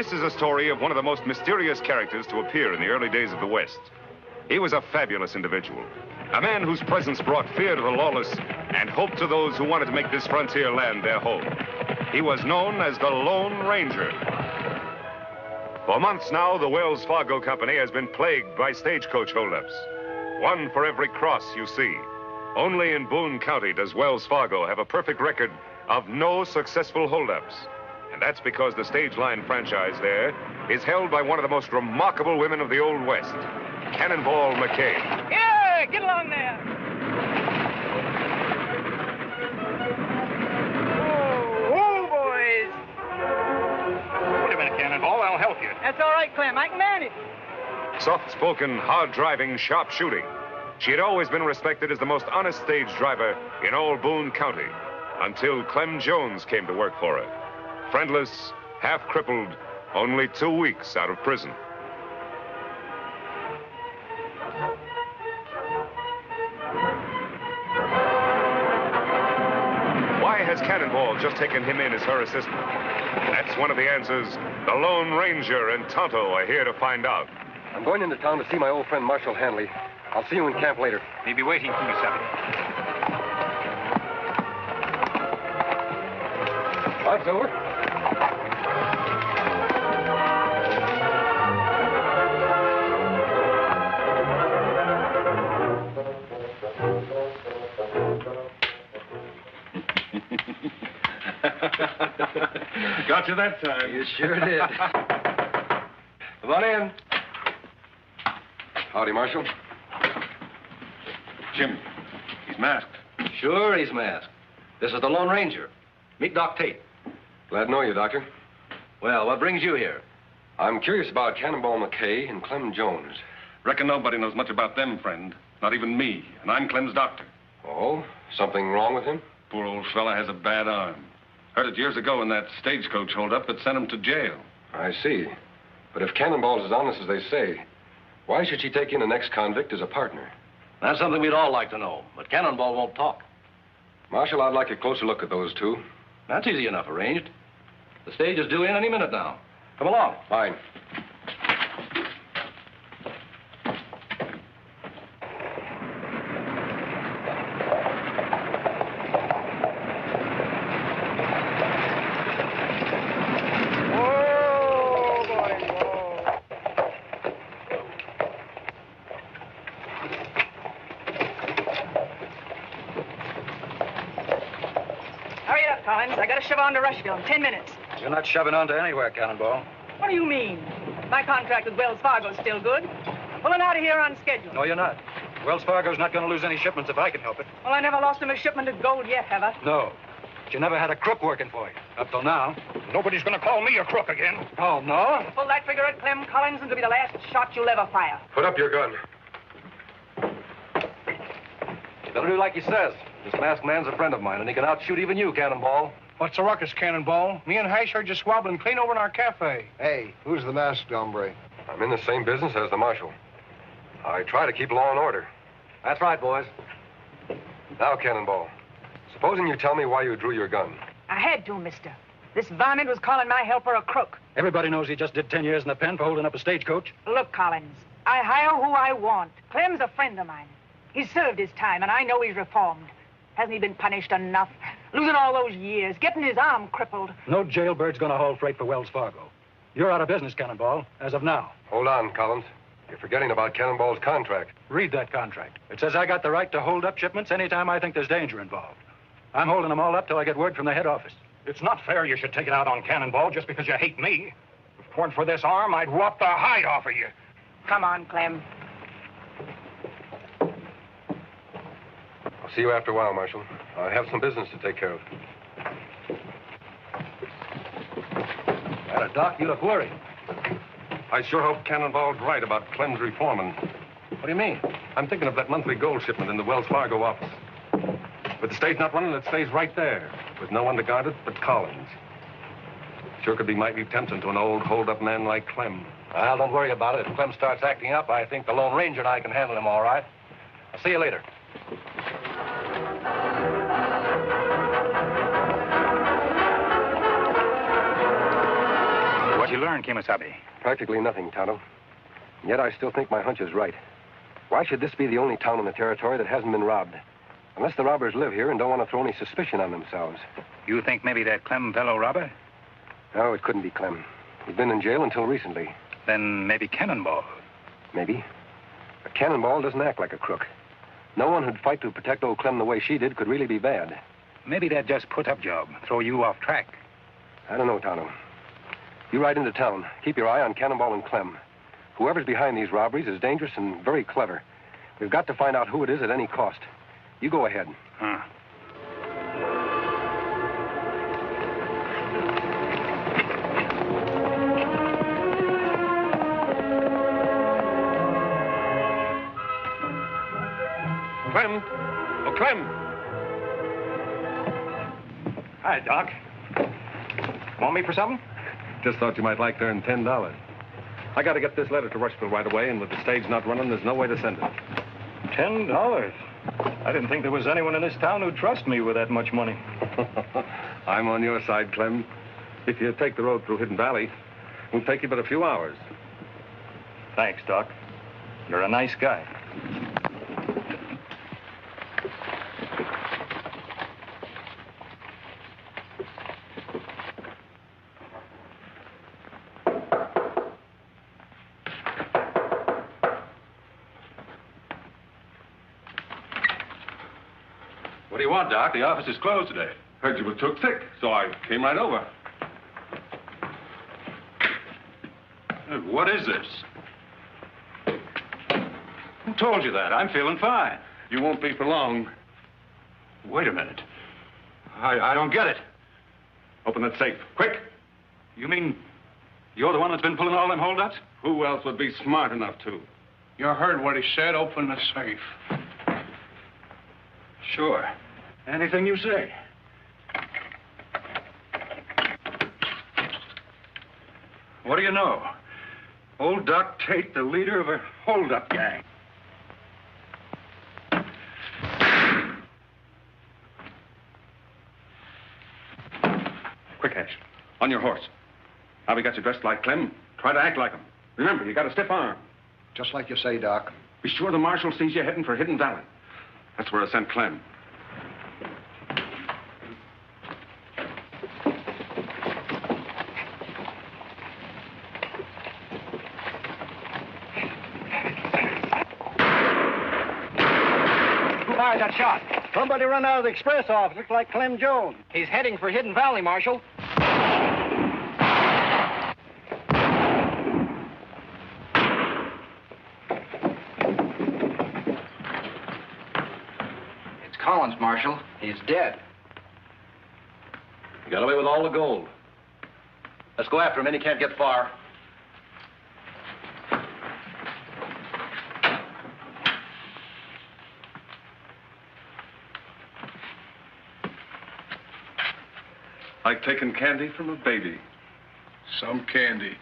This is a story of one of the most mysterious characters to appear in the early days of the West. He was a fabulous individual, a man whose presence brought fear to the lawless and hope to those who wanted to make this frontier land their home. He was known as the Lone Ranger. For months now, the Wells Fargo Company has been plagued by stagecoach holdups. One for every cross you see. Only in Boone County does Wells Fargo have a perfect record of no successful holdups. And that's because the stage line franchise there is held by one of the most remarkable women of the Old West, Cannonball McKay. Yeah, get along there. Oh, boys. Wait a minute, Cannonball. I'll help you. That's all right, Clem. I can manage. Soft-spoken, hard-driving, sharp shooting. She had always been respected as the most honest stage driver in all Boone County, until Clem Jones came to work for her. Friendless, half-crippled, only 2 weeks out of prison. Why has Cannonball just taken him in as her assistant? That's one of the answers the Lone Ranger and Tonto are here to find out. I'm going into town to see my old friend Marshal Hanley. I'll see you in camp later. He'll be waiting for you, Savage. Bye, Silver. Got you that time. You sure did. Come on in. Howdy, Marshal. Jim, he's masked. Sure, he's masked. This is the Lone Ranger. Meet Doc Tate. Glad to know you, Doctor. Well, what brings you here? I'm curious about Cannonball McKay and Clem Jones. Reckon nobody knows much about them, friend. Not even me. And I'm Clem's doctor. Oh, something wrong with him? Poor old fella has a bad arm. Heard it years ago in that stagecoach holdup that sent him to jail. I see. But if Cannonball's as honest as they say, why should she take in an ex-convict as a partner? That's something we'd all like to know, but Cannonball won't talk. Marshal, I'd like a closer look at those two. That's easy enough arranged. The stage is due in any minute now. Come along. Fine. I gotta shove on to Rushville in 10 minutes. You're not shoving on to anywhere, Cannonball. What do you mean? My contract with Wells Fargo's still good. I'm pulling out of here on schedule. No, you're not. Wells Fargo's not going to lose any shipments if I can help it. Well, I never lost him a shipment of gold yet, have I? No. But you never had a crook working for you, up till now. Nobody's going to call me a crook again. Oh, no? Pull that trigger at Clem Collins and it'll be the last shot you'll ever fire. Put up your gun. You better do like he says. This masked man's a friend of mine, and he can outshoot even you, Cannonball. What's the ruckus, Cannonball? Me and Hash are just squabbling clean over in our cafe. Hey, who's the masked hombre? I'm in the same business as the Marshal. I try to keep law and order. That's right, boys. Now, Cannonball, supposing you tell me why you drew your gun. I had to, mister. This varmint was calling my helper a crook. Everybody knows he just did 10 years in the pen for holding up a stagecoach. Look, Collins, I hire who I want. Clem's a friend of mine. He's served his time, and I know he's reformed. Hasn't he been punished enough? Losing all those years, getting his arm crippled. No jailbird's going to haul freight for Wells Fargo. You're out of business, Cannonball, as of now. Hold on, Collins. You're forgetting about Cannonball's contract. Read that contract. It says I got the right to hold up shipments anytime I think there's danger involved. I'm holding them all up till I get word from the head office. It's not fair you should take it out on Cannonball just because you hate me. If it weren't for this arm, I'd rot the hide off of you. Come on, Clem. I'll see you after a while, Marshal. I have some business to take care of. Doc, you look worried. I sure hope Cannonball's right about Clem's reforming. What do you mean? I'm thinking of that monthly gold shipment in the Wells Fargo office. With the stage not running, it stays right there, with no one to guard it but Collins. Sure could be mighty tempting to an old hold-up man like Clem. Well, don't worry about it. If Clem starts acting up, I think the Lone Ranger and I can handle him all right. I'll see you later. What you learn learn, Kemosabe? Practically nothing, Tonto. Yet I still think my hunch is right. Why should this be the only town in the territory that hasn't been robbed? Unless the robbers live here and don't want to throw any suspicion on themselves. You think maybe that Clem fellow robber? No, it couldn't be Clem. He'd been in jail until recently. Then maybe Cannonball. Maybe. But Cannonball doesn't act like a crook. No one who'd fight to protect old Clem the way she did could really be bad. Maybe that just put-up job, throw you off track. I don't know, Tonto. You ride into town. Keep your eye on Cannonball and Clem. Whoever's behind these robberies is dangerous and very clever. We've got to find out who it is at any cost. You go ahead. Huh. Clem! Oh, Clem! Hi, Doc. Want me for something? Just thought you might like to earn $10. I got to get this letter to Rushville right away, and with the stage not running, there's no way to send it. $10? I didn't think there was anyone in this town who'd trust me with that much money. I'm on your side, Clem. If you take the road through Hidden Valley, it'll take you but a few hours. Thanks, Doc. You're a nice guy. What do you want, Doc? The office is closed today. Heard you were took sick, so I came right over. What is this? Who told you that? I'm feeling fine. You won't be for long. Wait a minute. I don't get it. Open that safe, quick. You mean you're the one that's been pulling all them holdups? Who else would be smart enough to? You heard what he said. Open the safe. Sure. Anything you say. What do you know? Old Doc Tate, the leader of a holdup gang. Quick, Ash. On your horse. Now we got you dressed like Clem. Try to act like him. Remember, you got a stiff arm. Just like you say, Doc. Be sure the marshal sees you heading for Hidden Valley. That's where I sent Clem. Who fired that shot? Somebody run out of the express office. Looks like Clem Jones. He's heading for Hidden Valley, Marshal. It's Collins, Marshal. He's dead. He got away with all the gold. Let's go after him, and he can't get far. Like taking candy from a baby. Some candy.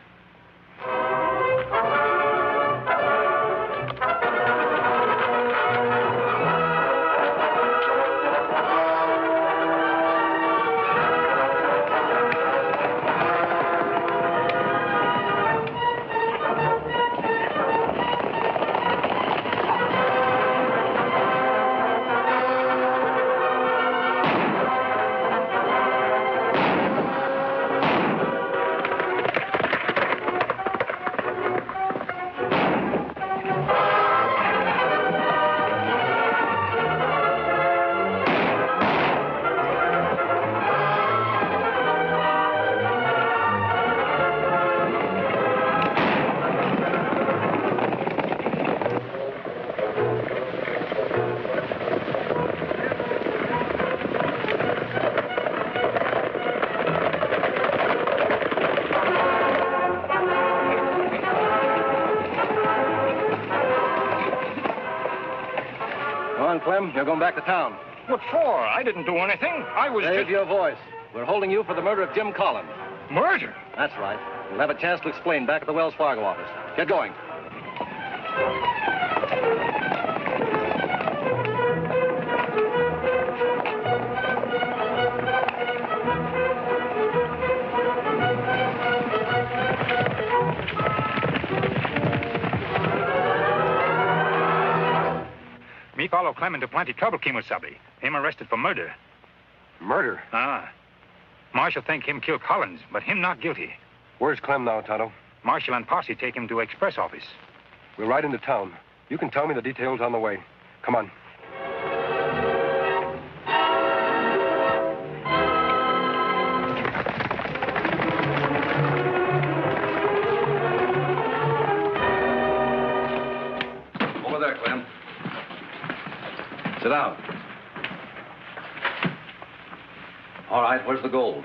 Clem, you're going back to town. What for? I didn't do anything. I was Save just... your voice. We're holding you for the murder of Jim Collins. Murder? That's right. You'll have a chance to explain back at the Wells Fargo office. Get going. follow Clem into plenty trouble, Kimosabe. Him arrested for murder. Murder? Ah. Marshal think him kill Collins, but him not guilty. Where's Clem now, Tonto? Marshal and posse take him to express office. We'll ride into town. You can tell me the details on the way. Come on. Over there, Clem. Sit down. All right, where's the gold?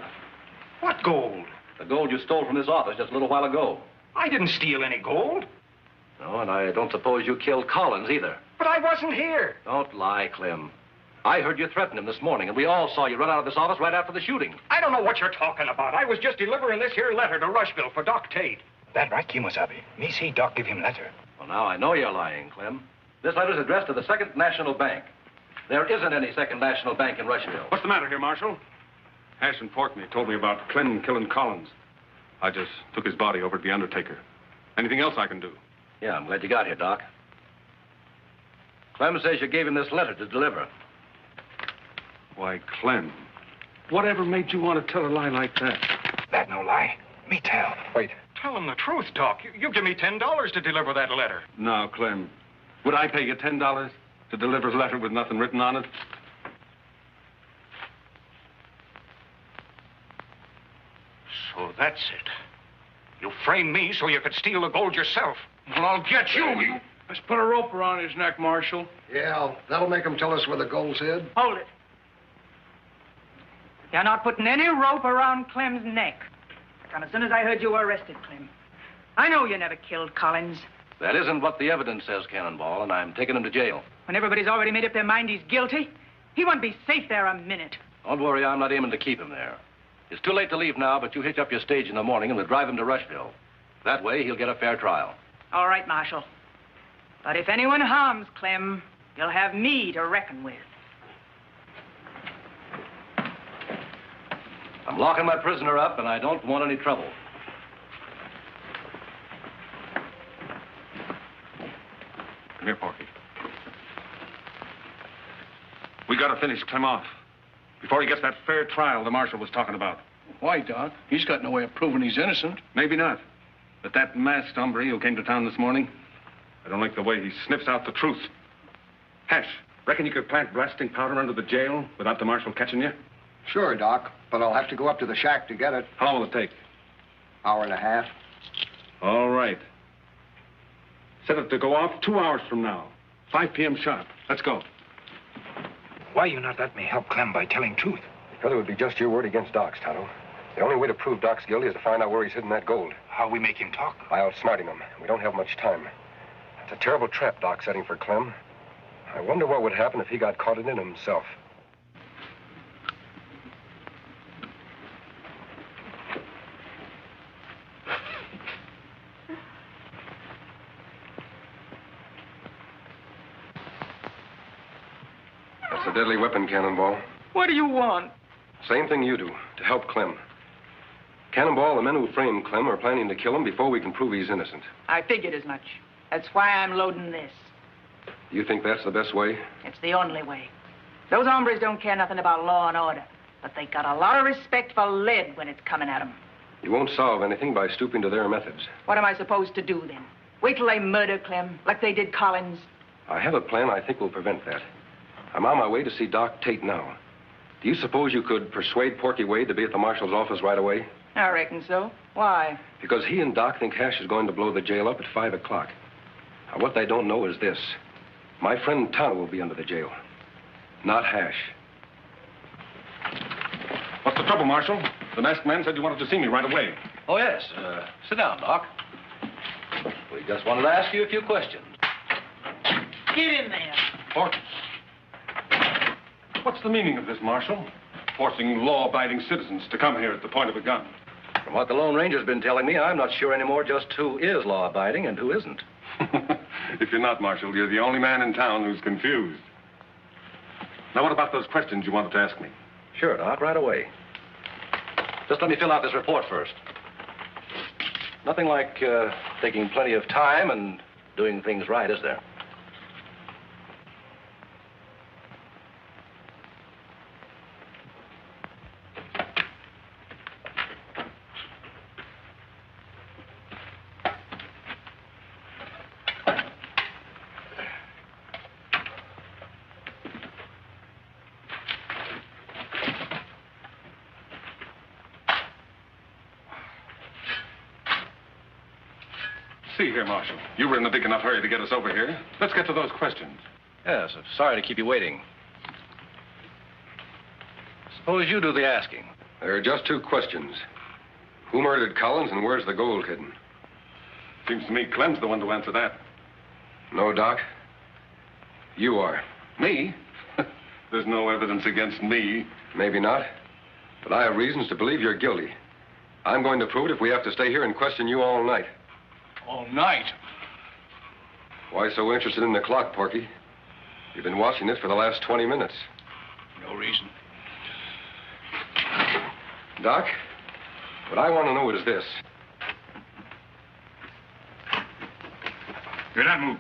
What gold? The gold you stole from this office just a little while ago. I didn't steal any gold. No, and I don't suppose you killed Collins either. But I wasn't here. Don't lie, Clem. I heard you threaten him this morning, and we all saw you run out of this office right after the shooting. I don't know what you're talking about. I was just delivering this here letter to Rushville for Doc Tate. That right, Kimosabe. Me see Doc give him letter. Well, now I know you're lying, Clem. This letter's addressed to the Second National Bank. There isn't any Second National Bank in Rushville. What's the matter here, Marshal? Hash and Porkney told me about Clem killing Collins. I just took his body over to the undertaker. Anything else I can do? Yeah, I'm glad you got here, Doc. Clem says you gave him this letter to deliver. Why, Clem, whatever made you want to tell a lie like that? That no lie. Me tell. Wait. Tell him the truth, Doc. You give me $10 to deliver that letter. No, Clem. Would I pay you $10 to deliver a letter with nothing written on it? So that's it. You framed me so you could steal the gold yourself. Well, I'll get you. Let's put a rope around his neck, Marshal. Yeah, that'll make him tell us where the gold's hid. Hold it. You're not putting any rope around Clem's neck. From as soon as I heard you were arrested, Clem. I know you never killed Collins. That isn't what the evidence says, Cannonball, and I'm taking him to jail. When everybody's already made up their mind he's guilty, he won't be safe there a minute. Don't worry, I'm not aiming to keep him there. It's too late to leave now, but you hitch up your stage in the morning and we'll drive him to Rushville. That way, he'll get a fair trial. All right, Marshal. But if anyone harms Clem, you'll have me to reckon with. I'm locking my prisoner up, and I don't want any trouble. Come here, Porky. We gotta finish Clem off before he gets that fair trial the marshal was talking about. Why, Doc? He's got no way of proving he's innocent. Maybe not. But that masked hombre who came to town this morning, I don't like the way he sniffs out the truth. Hash, reckon you could plant blasting powder under the jail without the marshal catching you? Sure, Doc, but I'll have to go up to the shack to get it. How long will it take? Hour and a half. All right. Set it to go off 2 hours from now. 5 p.m. sharp. Let's go. Why you not let me help Clem by telling truth? Because it would be just your word against Doc's, Tonto. The only way to prove Doc's guilty is to find out where he's hidden that gold. How we make him talk? By outsmarting him. We don't have much time. It's a terrible trap Doc's setting for Clem. I wonder what would happen if he got caught in it himself. That's a deadly weapon, Cannonball. What do you want? Same thing you do, to help Clem. Cannonball, the men who framed Clem are planning to kill him before we can prove he's innocent. I figured as much. That's why I'm loading this. You think that's the best way? It's the only way. Those hombres don't care nothing about law and order, but they got a lot of respect for lead when it's coming at them. You won't solve anything by stooping to their methods. What am I supposed to do then? Wait till they murder Clem, like they did Collins? I have a plan I think will prevent that. I'm on my way to see Doc Tate now. Do you suppose you could persuade Porky Wade to be at the marshal's office right away? I reckon so. Why? Because he and Doc think Hash is going to blow the jail up at 5 o'clock. Now, what they don't know is this. My friend Tonto will be under the jail, not Hash. What's the trouble, Marshal? The masked man said you wanted to see me right away. Oh, yes. Sit down, Doc. We just wanted to ask you a few questions. Get in there. Porky. What's the meaning of this, Marshal? Forcing law-abiding citizens to come here at the point of a gun. From what the Lone Ranger's been telling me, I'm not sure anymore just who is law-abiding and who isn't. If you're not, Marshal, you're the only man in town who's confused. Now, what about those questions you wanted to ask me? Sure, Doc, right away. Just let me fill out this report first. Nothing like taking plenty of time and doing things right, is there? See here, Marshal. You were in a big enough hurry to get us over here. Let's get to those questions. Yes, I'm sorry to keep you waiting. Suppose you do the asking. There are just 2 questions. Who murdered Collins and where's the gold hidden? Seems to me Clem's the one to answer that. No, Doc. You are. Me? There's no evidence against me. Maybe not. But I have reasons to believe you're guilty. I'm going to prove it if we have to stay here and question you all night. All night? Why so interested in the clock, Porky? You've been watching it for the last 20 minutes. No reason. Doc, what I want to know is this. You're not moved.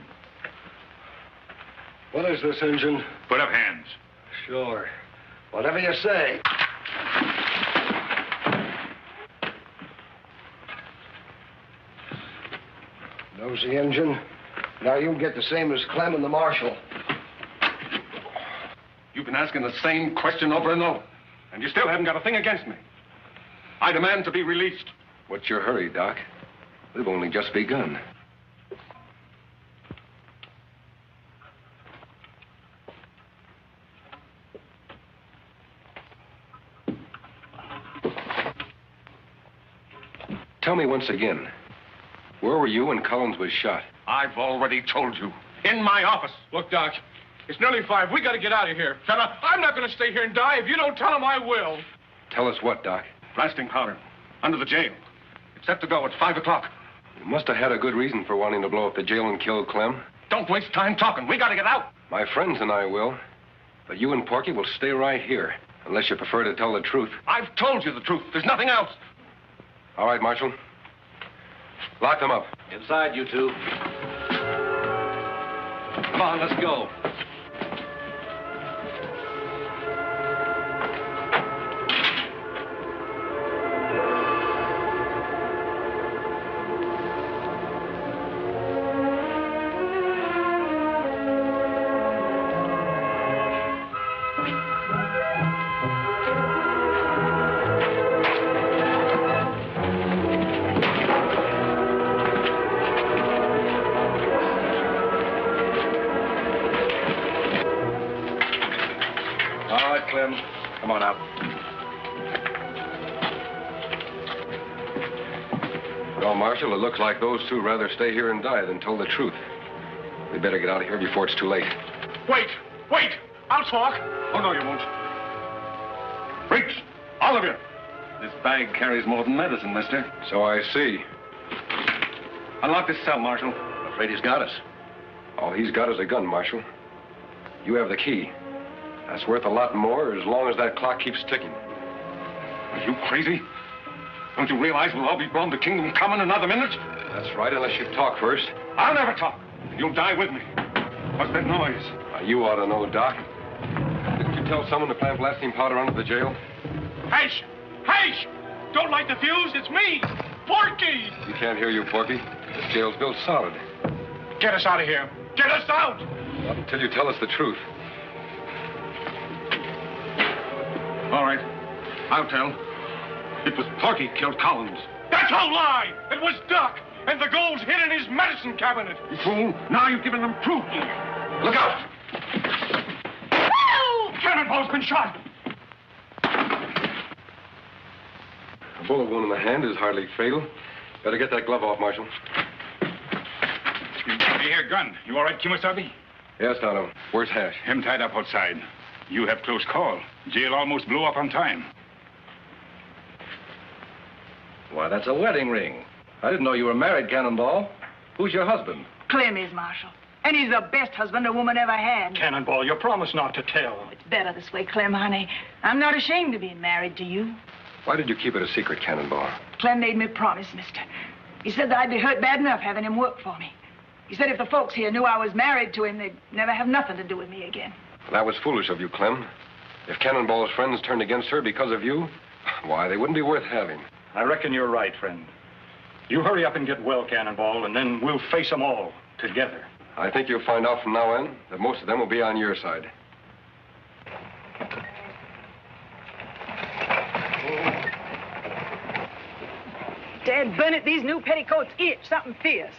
What is this, Injun? Put up hands. Sure. Whatever you say. Nosy Injun. Now you get the same as Clem and the Marshal. You've been asking the same question over and over, and you still haven't got a thing against me. I demand to be released. What's your hurry, Doc? We've only just begun. Tell me once again, where were you when Collins was shot? I've already told you. In my office. Look, Doc, it's nearly 5. We got to get out of here. Fella, I'm not going to stay here and die. If you don't tell him, I will. Tell us what, Doc? Blasting powder. Under the jail. It's set to go at 5 o'clock. You must have had a good reason for wanting to blow up the jail and kill Clem. Don't waste time talking. We got to get out. My friends and I will. But you and Porky will stay right here, unless you prefer to tell the truth. I've told you the truth. There's nothing else. All right, Marshal. Lock them up. Inside, you 2. Come on, let's go. Clem, come on out. Well, Marshal, it looks like those 2 rather stay here and die than tell the truth. We better get out of here before it's too late. Wait! I'll talk. Oh, no, you won't. Freaks! All of you! This bag carries more than medicine, mister. So I see. Unlock this cell, Marshal. I'm afraid he's got us. All he's got is a gun, Marshal. You have the key. That's worth a lot more as long as that clock keeps ticking. Are you crazy? Don't you realize we'll all be blown to kingdom come in another minute? That's right, unless you talk first. I'll never talk. You'll die with me. What's that noise? You ought to know, Doc. Didn't you tell someone to plant blasting powder under the jail? Hush! Don't light the fuse. It's me, Porky. You can't hear you, Porky. This jail's built solid. Get us out of here. Get us out! Not until you tell us the truth. All right. I'll tell. It was Porky killed Collins. That's a lie! It was Duck, and the gold's hid in his medicine cabinet. You fool. Now you've given them proof. Look out! Oh! Cannonball's been shot. A bullet wound in the hand is hardly fatal. Better get that glove off, Marshal. Hey, here, gun. You all right, Kimasabi? Yes, Tonto. Where's Hash? Him tied up outside. You have close call. Jail almost blew up on time. Why, that's a wedding ring. I didn't know you were married, Cannonball. Who's your husband? Clem is, Marshal. And he's the best husband a woman ever had. Cannonball, you promised not to tell. It's better this way, Clem, honey. I'm not ashamed of being married to you. Why did you keep it a secret, Cannonball? Clem made me promise, mister. He said that I'd be hurt bad enough having him work for me. He said if the folks here knew I was married to him, they'd never have nothing to do with me again. That was foolish of you, Clem. If Cannonball's friends turned against her because of you, why, they wouldn't be worth having. I reckon you're right, friend. You hurry up and get well, Cannonball, and then we'll face them all together. I think you'll find out from now on that most of them will be on your side. Dad, burn it, these new petticoats itch something fierce.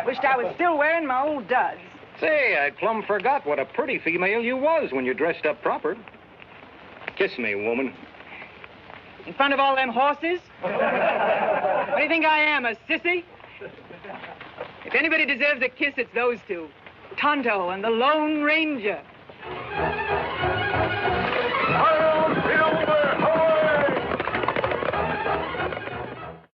Wished I was still wearing my old duds. Say, I plumb forgot what a pretty female you was when you dressed up proper. Kiss me, woman. In front of all them horses? What do you think I am, a sissy? If anybody deserves a kiss, it's those two. Tonto and the Lone Ranger.